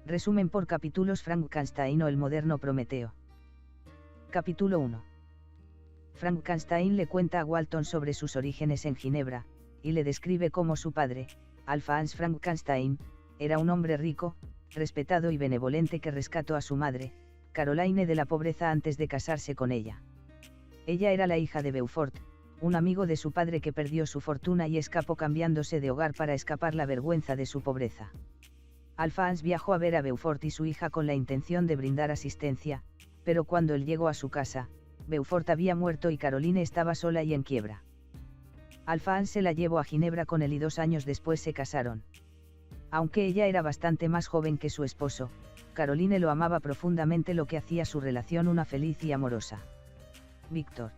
Resumen por capítulos: Frankenstein o el moderno Prometeo. Capítulo 1. Frankenstein le cuenta a Walton sobre sus orígenes en Ginebra, y le describe cómo su padre, Alphonse Frankenstein, era un hombre rico, respetado y benevolente que rescató a su madre, Caroline, de la pobreza antes de casarse con ella. Ella era la hija de Beaufort, un amigo de su padre que perdió su fortuna y escapó cambiándose de hogar para escapar la vergüenza de su pobreza. Alphonse viajó a ver a Beaufort y su hija con la intención de brindar asistencia, pero cuando él llegó a su casa, Beaufort había muerto y Caroline estaba sola y en quiebra. Alphonse se la llevó a Ginebra con él y 2 años después se casaron. Aunque ella era bastante más joven que su esposo, Caroline lo amaba profundamente, lo que hacía su relación una feliz y amorosa. Víctor,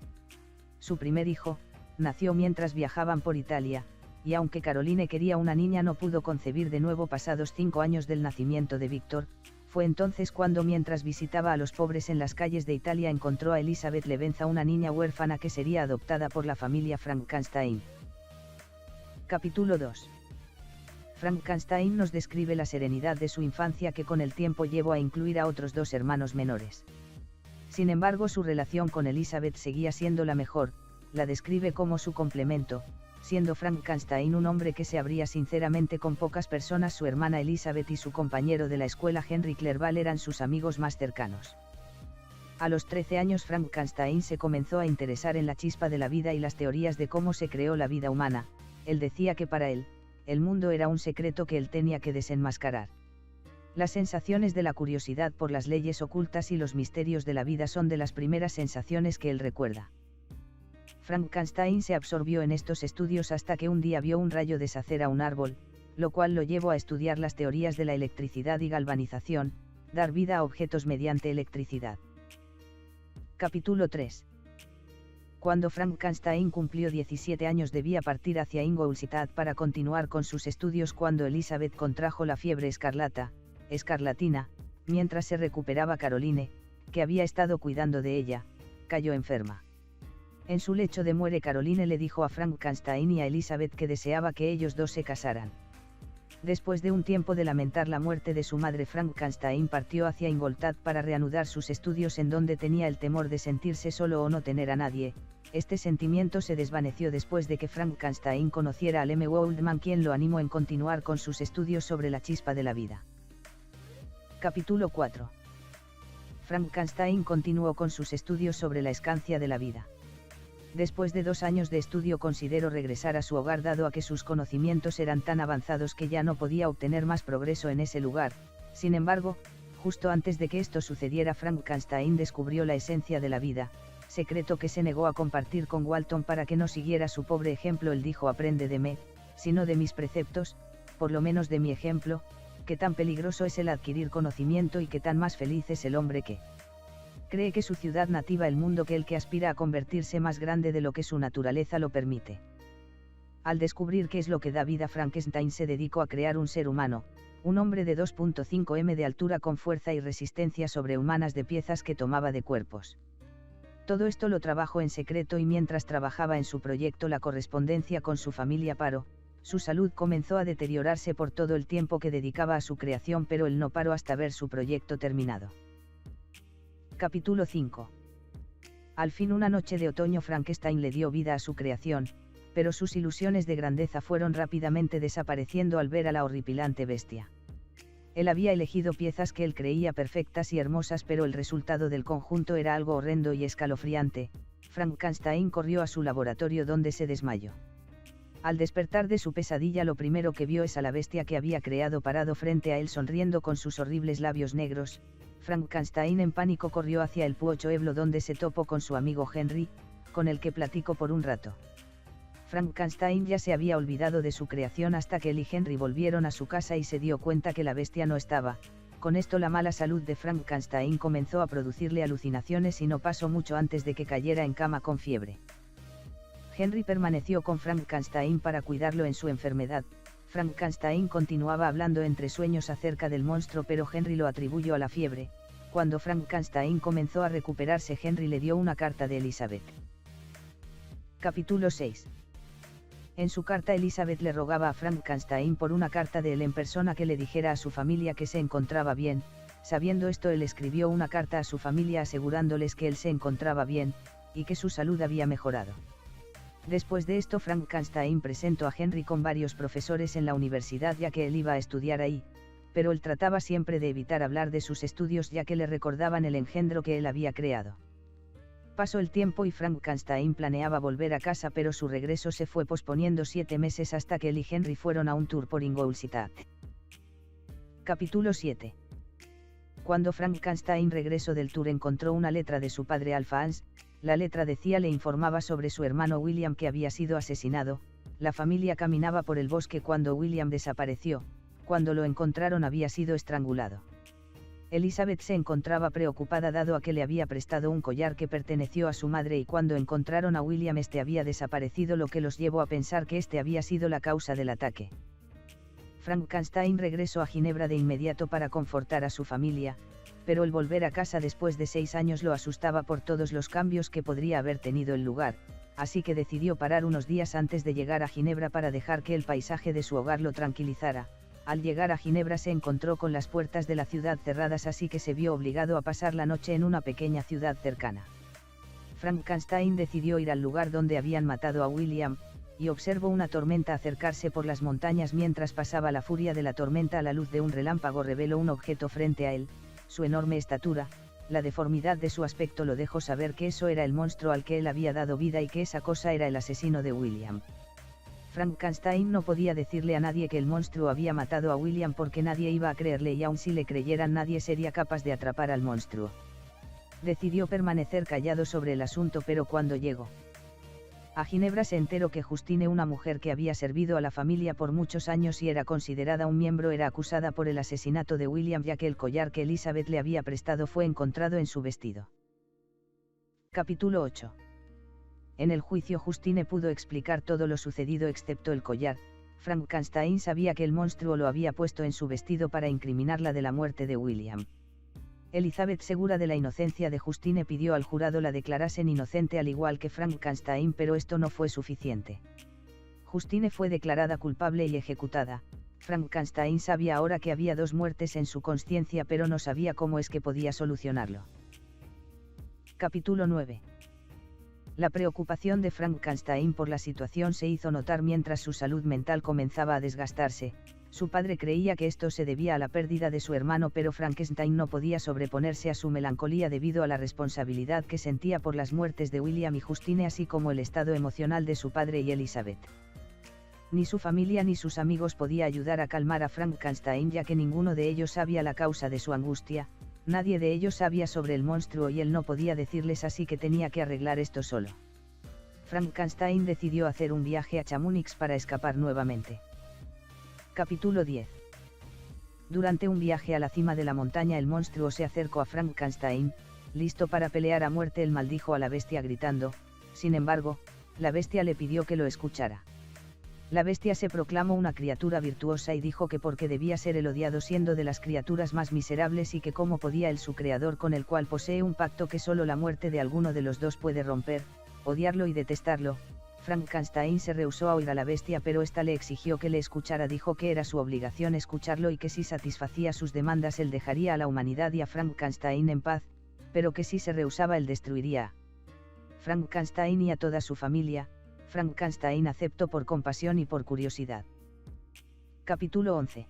su primer hijo, nació mientras viajaban por Italia, y aunque Caroline quería una niña no pudo concebir de nuevo pasados 5 años del nacimiento de Víctor. Fue entonces cuando, mientras visitaba a los pobres en las calles de Italia, encontró a Elizabeth Levenza, una niña huérfana que sería adoptada por la familia Frankenstein. Capítulo 2. Frankenstein nos describe la serenidad de su infancia, que con el tiempo llevó a incluir a otros 2 hermanos menores. Sin embargo, su relación con Elizabeth seguía siendo la mejor, la describe como su complemento, siendo Frankenstein un hombre que se abría sinceramente con pocas personas. Su hermana Elizabeth y su compañero de la escuela Henry Clerval eran sus amigos más cercanos. A los 13 años Frankenstein se comenzó a interesar en la chispa de la vida y las teorías de cómo se creó la vida humana. Él decía que para él, el mundo era un secreto que él tenía que desenmascarar. Las sensaciones de la curiosidad por las leyes ocultas y los misterios de la vida son de las primeras sensaciones que él recuerda. Frankenstein se absorbió en estos estudios hasta que un día vio un rayo deshacer a un árbol, lo cual lo llevó a estudiar las teorías de la electricidad y galvanización, dar vida a objetos mediante electricidad. Capítulo 3. Cuando Frankenstein cumplió 17 años debía partir hacia Ingolstadt para continuar con sus estudios cuando Elizabeth contrajo la fiebre escarlatina, mientras se recuperaba Caroline, que había estado cuidando de ella, cayó enferma. En su lecho de muerte Caroline le dijo a Frankenstein y a Elizabeth que deseaba que ellos 2 se casaran. Después de un tiempo de lamentar la muerte de su madre, Frankenstein partió hacia Ingolstadt para reanudar sus estudios, en donde tenía el temor de sentirse solo o no tener a nadie. Este sentimiento se desvaneció después de que Frankenstein conociera a M. Waldman, quien lo animó en continuar con sus estudios sobre la chispa de la vida. Capítulo 4. Frankenstein continuó con sus estudios sobre la escancia de la vida. Después de 2 años de estudio consideró regresar a su hogar, dado a que sus conocimientos eran tan avanzados que ya no podía obtener más progreso en ese lugar. Sin embargo, justo antes de que esto sucediera, Frankenstein descubrió la esencia de la vida, secreto que se negó a compartir con Walton para que no siguiera su pobre ejemplo. Él dijo: aprende de mí, sino de mis preceptos, por lo menos de mi ejemplo, que tan peligroso es el adquirir conocimiento y que tan más feliz es el hombre que cree que su ciudad nativa, el mundo que aspira a convertirse más grande de lo que su naturaleza lo permite. Al descubrir qué es lo que da vida, Frankenstein se dedicó a crear un ser humano, un hombre de 2.5 m de altura con fuerza y resistencia sobrehumanas de piezas que tomaba de cuerpos. Todo esto lo trabajó en secreto, y mientras trabajaba en su proyecto, la correspondencia con su familia paró. Su salud comenzó a deteriorarse por todo el tiempo que dedicaba a su creación, pero él no paró hasta ver su proyecto terminado. Capítulo 5. Al fin, una noche de otoño, Frankenstein le dio vida a su creación, pero sus ilusiones de grandeza fueron rápidamente desapareciendo al ver a la horripilante bestia. Él había elegido piezas que él creía perfectas y hermosas, pero el resultado del conjunto era algo horrendo y escalofriante. Frankenstein corrió a su laboratorio, donde se desmayó. Al despertar de su pesadilla, lo primero que vio es a la bestia que había creado parado frente a él, sonriendo con sus horribles labios negros. Frankenstein, en pánico, corrió hacia el pueblo, donde se topó con su amigo Henry, con el que platicó por un rato. Frankenstein ya se había olvidado de su creación hasta que él y Henry volvieron a su casa y se dio cuenta que la bestia no estaba. Con esto, la mala salud de Frankenstein comenzó a producirle alucinaciones y no pasó mucho antes de que cayera en cama con fiebre. Henry permaneció con Frankenstein para cuidarlo en su enfermedad. Frankenstein continuaba hablando entre sueños acerca del monstruo, pero Henry lo atribuyó a la fiebre. Cuando Frankenstein comenzó a recuperarse, Henry le dio una carta de Elizabeth. Capítulo 6. En su carta Elizabeth le rogaba a Frankenstein por una carta de él en persona que le dijera a su familia que se encontraba bien. Sabiendo esto, él escribió una carta a su familia asegurándoles que él se encontraba bien, y que su salud había mejorado. Después de esto, Frankenstein presentó a Henry con varios profesores en la universidad ya que él iba a estudiar ahí, pero él trataba siempre de evitar hablar de sus estudios ya que le recordaban el engendro que él había creado. Pasó el tiempo y Frankenstein planeaba volver a casa, pero su regreso se fue posponiendo 7 meses hasta que él y Henry fueron a un tour por Ingolstadt. Capítulo 7. Cuando Frankenstein regresó del tour encontró una letra de su padre Alphonse. La letra decía le informaba sobre su hermano William que había sido asesinado. La familia caminaba por el bosque cuando William desapareció. Cuando lo encontraron había sido estrangulado. Elizabeth se encontraba preocupada dado a que le había prestado un collar que perteneció a su madre y cuando encontraron a William este había desaparecido, lo que los llevó a pensar que este había sido la causa del ataque. Frankenstein regresó a Ginebra de inmediato para confortar a su familia, pero el volver a casa después de 6 años lo asustaba por todos los cambios que podría haber tenido el lugar, así que decidió parar unos días antes de llegar a Ginebra para dejar que el paisaje de su hogar lo tranquilizara. Al llegar a Ginebra se encontró con las puertas de la ciudad cerradas, así que se vio obligado a pasar la noche en una pequeña ciudad cercana. Frankenstein decidió ir al lugar donde habían matado a William, y observó una tormenta acercarse por las montañas. Mientras pasaba la furia de la tormenta, a la luz de un relámpago reveló un objeto frente a él. Su enorme estatura, la deformidad de su aspecto lo dejó saber que eso era el monstruo al que él había dado vida y que esa cosa era el asesino de William. Frankenstein no podía decirle a nadie que el monstruo había matado a William porque nadie iba a creerle y aun si le creyeran nadie sería capaz de atrapar al monstruo. Decidió permanecer callado sobre el asunto, pero cuando llegó a Ginebra se enteró que Justine, una mujer que había servido a la familia por muchos años y era considerada un miembro, era acusada por el asesinato de William ya que el collar que Elizabeth le había prestado fue encontrado en su vestido. Capítulo 8. En el juicio Justine pudo explicar todo lo sucedido excepto el collar. Frankenstein sabía que el monstruo lo había puesto en su vestido para incriminarla de la muerte de William. Elizabeth, segura de la inocencia de Justine, pidió al jurado la declarasen inocente al igual que Frankenstein, pero esto no fue suficiente. Justine fue declarada culpable y ejecutada. Frankenstein sabía ahora que había 2 muertes en su conciencia, pero no sabía cómo es que podía solucionarlo. Capítulo 9. La preocupación de Frankenstein por la situación se hizo notar mientras su salud mental comenzaba a desgastarse. Su padre creía que esto se debía a la pérdida de su hermano, pero Frankenstein no podía sobreponerse a su melancolía debido a la responsabilidad que sentía por las muertes de William y Justine, así como el estado emocional de su padre y Elizabeth. Ni su familia ni sus amigos podía ayudar a calmar a Frankenstein ya que ninguno de ellos sabía la causa de su angustia. Nadie de ellos sabía sobre el monstruo y él no podía decirles, así que tenía que arreglar esto solo. Frankenstein decidió hacer un viaje a Chamonix para escapar nuevamente. Capítulo 10. Durante un viaje a la cima de la montaña, el monstruo se acercó a Frankenstein. Listo para pelear a muerte, él maldijo a la bestia gritando. Sin embargo, la bestia le pidió que lo escuchara. La bestia se proclamó una criatura virtuosa y dijo que porque debía ser el odiado siendo de las criaturas más miserables y que cómo podía él, su creador con el cual posee un pacto que solo la muerte de alguno de los dos puede romper, odiarlo y detestarlo. Frankenstein se rehusó a oír a la bestia, pero ésta le exigió que le escuchara. Dijo que era su obligación escucharlo y que si satisfacía sus demandas él dejaría a la humanidad y a Frankenstein en paz, pero que si se rehusaba él destruiría a Frankenstein y a toda su familia. Frankenstein aceptó por compasión y por curiosidad. Capítulo 11.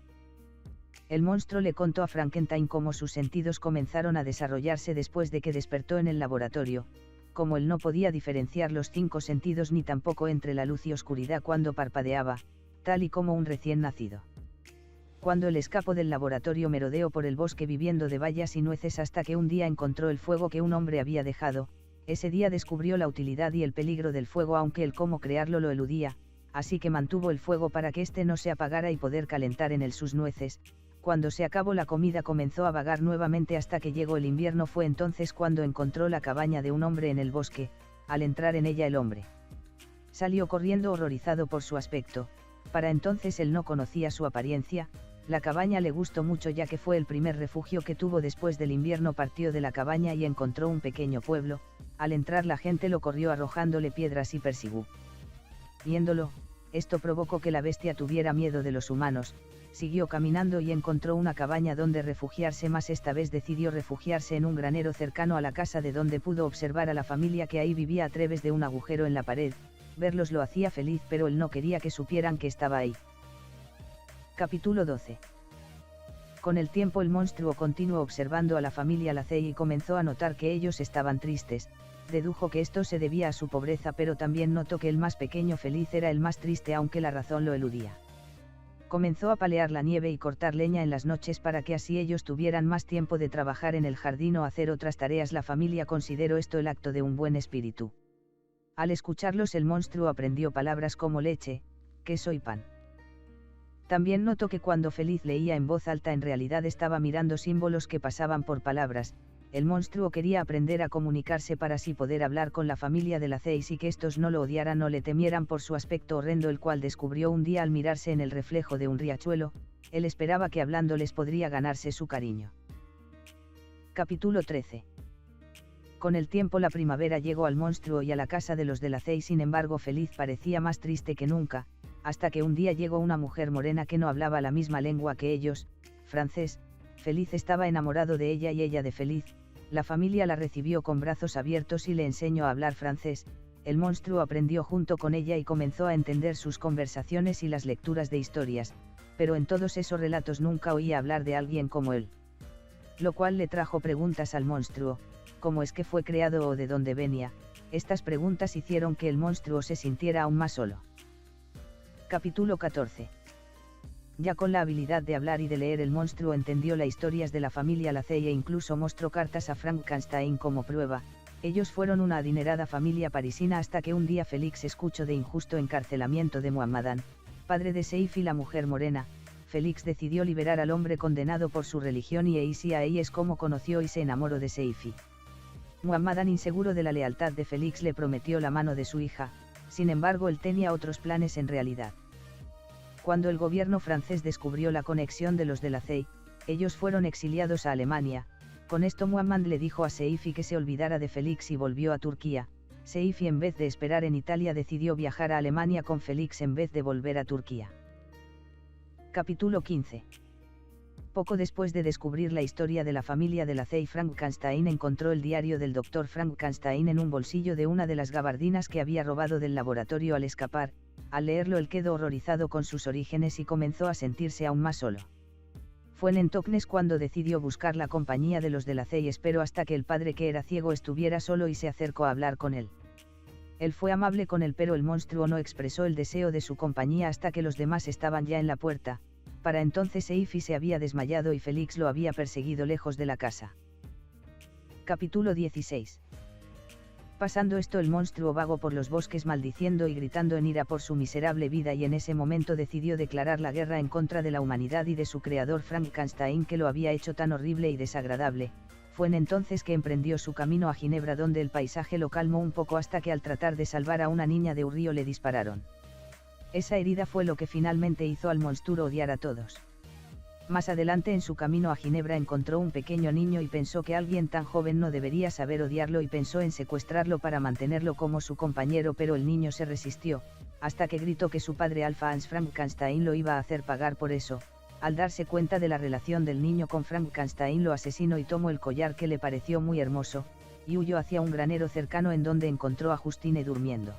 El monstruo le contó a Frankenstein cómo sus sentidos comenzaron a desarrollarse después de que despertó en el laboratorio. Como él no podía diferenciar los 5 sentidos ni tampoco entre la luz y oscuridad cuando parpadeaba, tal y como un recién nacido. Cuando él escapó del laboratorio merodeó por el bosque viviendo de bayas y nueces hasta que un día encontró el fuego que un hombre había dejado. Ese día descubrió la utilidad y el peligro del fuego, aunque él cómo crearlo lo eludía, así que mantuvo el fuego para que éste no se apagara y poder calentar en él sus nueces. Cuando se acabó la comida comenzó a vagar nuevamente hasta que llegó el invierno. Fue entonces cuando encontró la cabaña de un hombre en el bosque. Al entrar en ella el hombre salió corriendo horrorizado por su aspecto. Para entonces él no conocía su apariencia. La cabaña le gustó mucho ya que fue el primer refugio que tuvo después del invierno. Partió de la cabaña y encontró un pequeño pueblo. Al entrar la gente lo corrió arrojándole piedras y persiguió. Viéndolo, esto provocó que la bestia tuviera miedo de los humanos, siguió caminando y encontró una cabaña donde refugiarse, más esta vez decidió refugiarse en un granero cercano a la casa, de donde pudo observar a la familia que ahí vivía a través de un agujero en la pared. Verlos lo hacía feliz, pero él no quería que supieran que estaba ahí. Capítulo 12. Con el tiempo el monstruo continuó observando a la familia Lacey y comenzó a notar que ellos estaban tristes. Dedujo que esto se debía a su pobreza, pero también notó que el más pequeño feliz era el más triste, aunque la razón lo eludía. Comenzó a palear la nieve y cortar leña en las noches para que así ellos tuvieran más tiempo de trabajar en el jardín o hacer otras tareas. La familia consideró esto el acto de un buen espíritu. Al escucharlos el monstruo aprendió palabras como leche, queso y pan. También notó que cuando Feliz leía en voz alta en realidad estaba mirando símbolos que pasaban por palabras. El monstruo quería aprender a comunicarse para así poder hablar con la familia de Lacey y que estos no lo odiaran o le temieran por su aspecto horrendo, el cual descubrió un día al mirarse en el reflejo de un riachuelo. Él esperaba que hablándoles podría ganarse su cariño. Capítulo 13. Con el tiempo la primavera llegó al monstruo y a la casa de los de Lacey. Sin embargo, Feliz parecía más triste que nunca, hasta que un día llegó una mujer morena que no hablaba la misma lengua que ellos, francés. Feliz estaba enamorado de ella y ella de Feliz. La familia la recibió con brazos abiertos y le enseñó a hablar francés. El monstruo aprendió junto con ella y comenzó a entender sus conversaciones y las lecturas de historias, pero en todos esos relatos nunca oía hablar de alguien como él. Lo cual le trajo preguntas al monstruo: ¿cómo es que fue creado o de dónde venía? Estas preguntas hicieron que el monstruo se sintiera aún más solo. Capítulo 14. Ya con la habilidad de hablar y de leer, el monstruo entendió las historias de la familia Lacey e incluso mostró cartas a Frankenstein como prueba. Ellos fueron una adinerada familia parisina hasta que un día Félix escuchó de injusto encarcelamiento de Muhammadán, padre de Seif y la mujer morena. Félix decidió liberar al hombre condenado por su religión y ahí es como conoció y se enamoró de Seifi. Muhammadán, inseguro de la lealtad de Félix, le prometió la mano de su hija. Sin embargo, él tenía otros planes en realidad. Cuando el gobierno francés descubrió la conexión de los de Lacey, ellos fueron exiliados a Alemania. Con esto Muhammad le dijo a Seifi que se olvidara de Félix y volvió a Turquía. Seifi, en vez de esperar en Italia, decidió viajar a Alemania con Félix en vez de volver a Turquía. Capítulo 15. Poco después de descubrir la historia de la familia de Lacey, Frankenstein encontró el diario del Dr. Frankenstein en un bolsillo de una de las gabardinas que había robado del laboratorio al escapar. Al leerlo él quedó horrorizado con sus orígenes y comenzó a sentirse aún más solo. Fue en entonces cuando decidió buscar la compañía de los de Lacey. Esperó hasta que el padre, que era ciego, estuviera solo y se acercó a hablar con él. Él fue amable con él, pero el monstruo no expresó el deseo de su compañía hasta que los demás estaban ya en la puerta. Para entonces Seifi se había desmayado y Félix lo había perseguido lejos de la casa. Capítulo 16. Pasando esto, el monstruo vagó por los bosques maldiciendo y gritando en ira por su miserable vida, y en ese momento decidió declarar la guerra en contra de la humanidad y de su creador Frankenstein, que lo había hecho tan horrible y desagradable. Fue en entonces que emprendió su camino a Ginebra, donde el paisaje lo calmó un poco hasta que, al tratar de salvar a una niña de un río, le dispararon. Esa herida fue lo que finalmente hizo al monstruo odiar a todos. Más adelante en su camino a Ginebra encontró un pequeño niño y pensó que alguien tan joven no debería saber odiarlo, y pensó en secuestrarlo para mantenerlo como su compañero, pero el niño se resistió, hasta que gritó que su padre Alfa Hans Frankenstein lo iba a hacer pagar por eso. Al darse cuenta de la relación del niño con Frankenstein, lo asesinó y tomó el collar, que le pareció muy hermoso, y huyó hacia un granero cercano en donde encontró a Justine durmiendo.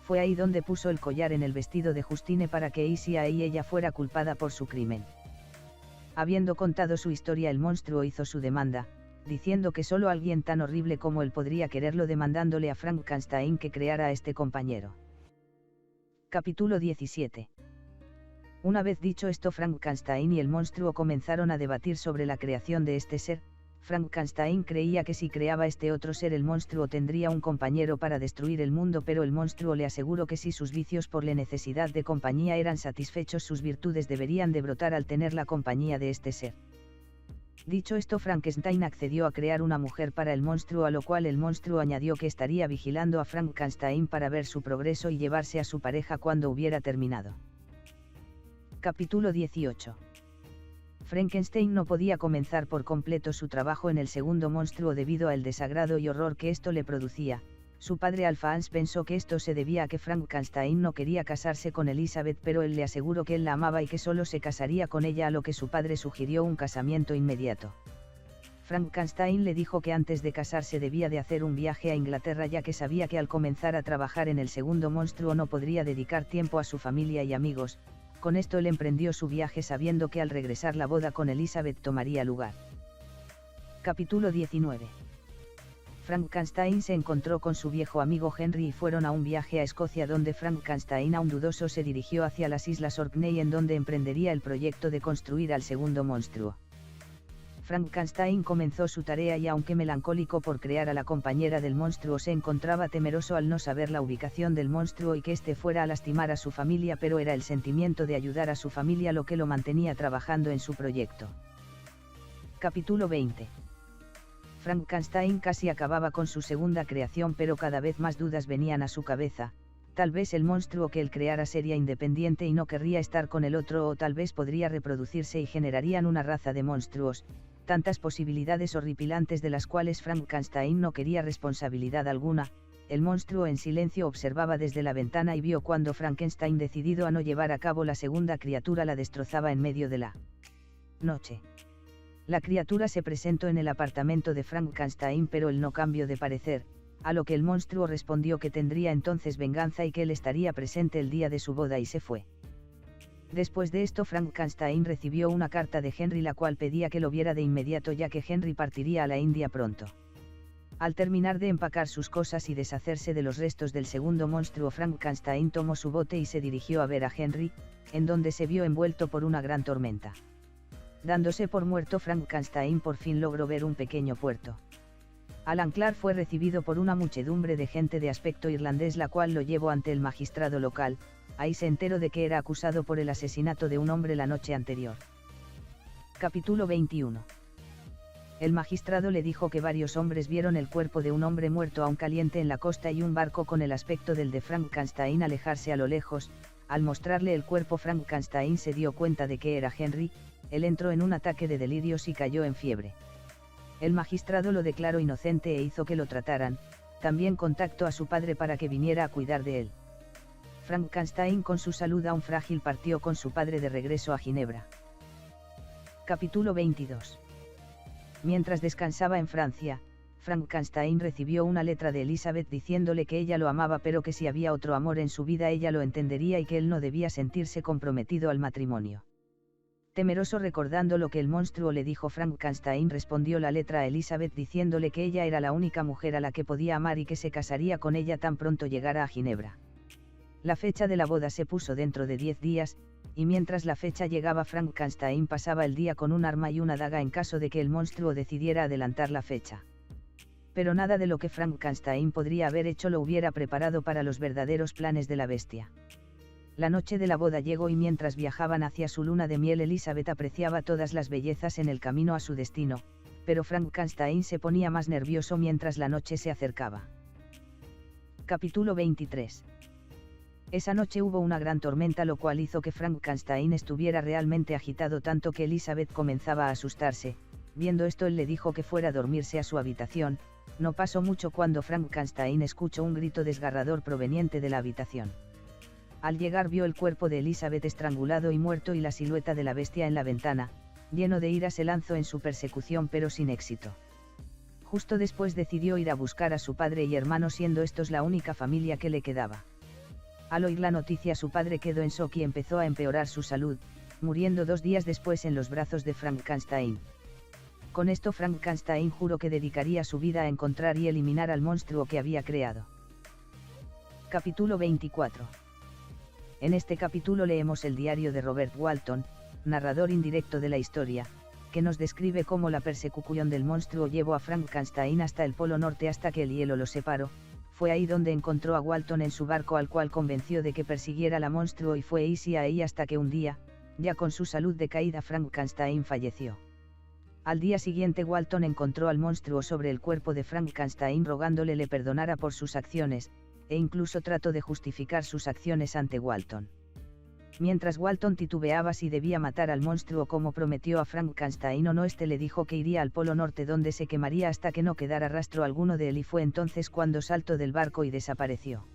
Fue ahí donde puso el collar en el vestido de Justine para que ella fuera culpada por su crimen. Habiendo contado su historia, el monstruo hizo su demanda, diciendo que solo alguien tan horrible como él podría quererlo, demandándole a Frankenstein que creara a este compañero. Capítulo 17. Una vez dicho esto, Frankenstein y el monstruo comenzaron a debatir sobre la creación de este ser. Frankenstein creía que si creaba este otro ser, el monstruo tendría un compañero para destruir el mundo, pero el monstruo le aseguró que si sus vicios por la necesidad de compañía eran satisfechos, sus virtudes deberían de brotar al tener la compañía de este ser. Dicho esto, Frankenstein accedió a crear una mujer para el monstruo, a lo cual el monstruo añadió que estaría vigilando a Frankenstein para ver su progreso y llevarse a su pareja cuando hubiera terminado. Capítulo 18. Frankenstein no podía comenzar por completo su trabajo en el segundo monstruo debido al desagrado y horror que esto le producía. Su padre Alphonse pensó que esto se debía a que Frankenstein no quería casarse con Elizabeth, pero él le aseguró que él la amaba y que solo se casaría con ella, a lo que su padre sugirió un casamiento inmediato. Frankenstein le dijo que antes de casarse debía de hacer un viaje a Inglaterra, ya que sabía que al comenzar a trabajar en el segundo monstruo no podría dedicar tiempo a su familia y amigos. Con esto él emprendió su viaje sabiendo que al regresar la boda con Elizabeth tomaría lugar. Capítulo 19. Frankenstein se encontró con su viejo amigo Henry y fueron a un viaje a Escocia, donde Frankenstein, aún dudoso, se dirigió hacia las Islas Orkney, en donde emprendería el proyecto de construir al segundo monstruo. Frankenstein comenzó su tarea y, aunque melancólico por crear a la compañera del monstruo, se encontraba temeroso al no saber la ubicación del monstruo y que éste fuera a lastimar a su familia, pero era el sentimiento de ayudar a su familia lo que lo mantenía trabajando en su proyecto. Capítulo 20. Frankenstein casi acababa con su segunda creación, pero cada vez más dudas venían a su cabeza. Tal vez el monstruo que él creara sería independiente y no querría estar con el otro, o tal vez podría reproducirse y generarían una raza de monstruos. Tantas posibilidades horripilantes de las cuales Frankenstein no quería responsabilidad alguna. El monstruo en silencio observaba desde la ventana y vio cuando Frankenstein, decidido a no llevar a cabo la segunda criatura, la destrozaba en medio de la noche. La criatura se presentó en el apartamento de Frankenstein, pero él no cambió de parecer, a lo que el monstruo respondió que tendría entonces venganza y que él estaría presente el día de su boda, y se fue. Después de esto, Frankenstein recibió una carta de Henry, la cual pedía que lo viera de inmediato, ya que Henry partiría a la India pronto. Al terminar de empacar sus cosas y deshacerse de los restos del segundo monstruo, Frankenstein tomó su bote y se dirigió a ver a Henry, en donde se vio envuelto por una gran tormenta. Dándose por muerto, Frankenstein por fin logró ver un pequeño puerto. Al anclar fue recibido por una muchedumbre de gente de aspecto irlandés, la cual lo llevó ante el magistrado local. Ahí se enteró de que era acusado por el asesinato de un hombre la noche anterior. Capítulo 21. El magistrado le dijo que varios hombres vieron el cuerpo de un hombre muerto aún caliente en la costa y un barco con el aspecto del de Frankenstein alejarse a lo lejos. Al mostrarle el cuerpo, Frankenstein se dio cuenta de que era Henry. Él entró en un ataque de delirios y cayó en fiebre. El magistrado lo declaró inocente e hizo que lo trataran. También contactó a su padre para que viniera a cuidar de él. Frankenstein, con su salud aún frágil, partió con su padre de regreso a Ginebra. Capítulo 22. Mientras descansaba en Francia, Frankenstein recibió una letra de Elizabeth diciéndole que ella lo amaba, pero que si había otro amor en su vida ella lo entendería y que él no debía sentirse comprometido al matrimonio. Temeroso, recordando lo que el monstruo le dijo, Frankenstein respondió la letra a Elizabeth diciéndole que ella era la única mujer a la que podía amar y que se casaría con ella tan pronto llegara a Ginebra. La fecha de la boda se puso dentro de 10 días, y mientras la fecha llegaba, Frankenstein pasaba el día con un arma y una daga en caso de que el monstruo decidiera adelantar la fecha. Pero nada de lo que Frankenstein podría haber hecho lo hubiera preparado para los verdaderos planes de la bestia. La noche de la boda llegó y mientras viajaban hacia su luna de miel, Elizabeth apreciaba todas las bellezas en el camino a su destino, pero Frankenstein se ponía más nervioso mientras la noche se acercaba. Capítulo 23. Esa noche hubo una gran tormenta, lo cual hizo que Frankenstein estuviera realmente agitado, tanto que Elizabeth comenzaba a asustarse. Viendo esto, él le dijo que fuera a dormirse a su habitación. No pasó mucho cuando Frankenstein escuchó un grito desgarrador proveniente de la habitación. Al llegar vio el cuerpo de Elizabeth estrangulado y muerto y la silueta de la bestia en la ventana. Lleno de ira se lanzó en su persecución, pero sin éxito. Justo después decidió ir a buscar a su padre y hermano, siendo estos la única familia que le quedaba. Al oír la noticia, su padre quedó en shock y empezó a empeorar su salud, muriendo 2 días después en los brazos de Frankenstein. Con esto, Frankenstein juró que dedicaría su vida a encontrar y eliminar al monstruo que había creado. Capítulo 24. En este capítulo leemos el diario de Robert Walton, narrador indirecto de la historia, que nos describe cómo la persecución del monstruo llevó a Frankenstein hasta el Polo Norte hasta que el hielo los separó. Fue ahí donde encontró a Walton en su barco, al cual convenció de que persiguiera al monstruo, y fue ahí hasta que un día, ya con su salud decaída, Frankenstein falleció. Al día siguiente, Walton encontró al monstruo sobre el cuerpo de Frankenstein, rogándole le perdonara por sus acciones, e incluso trató de justificar sus acciones ante Walton. Mientras Walton titubeaba si debía matar al monstruo como prometió a Frankenstein o no, este le dijo que iría al Polo Norte donde se quemaría hasta que no quedara rastro alguno de él, y fue entonces cuando saltó del barco y desapareció.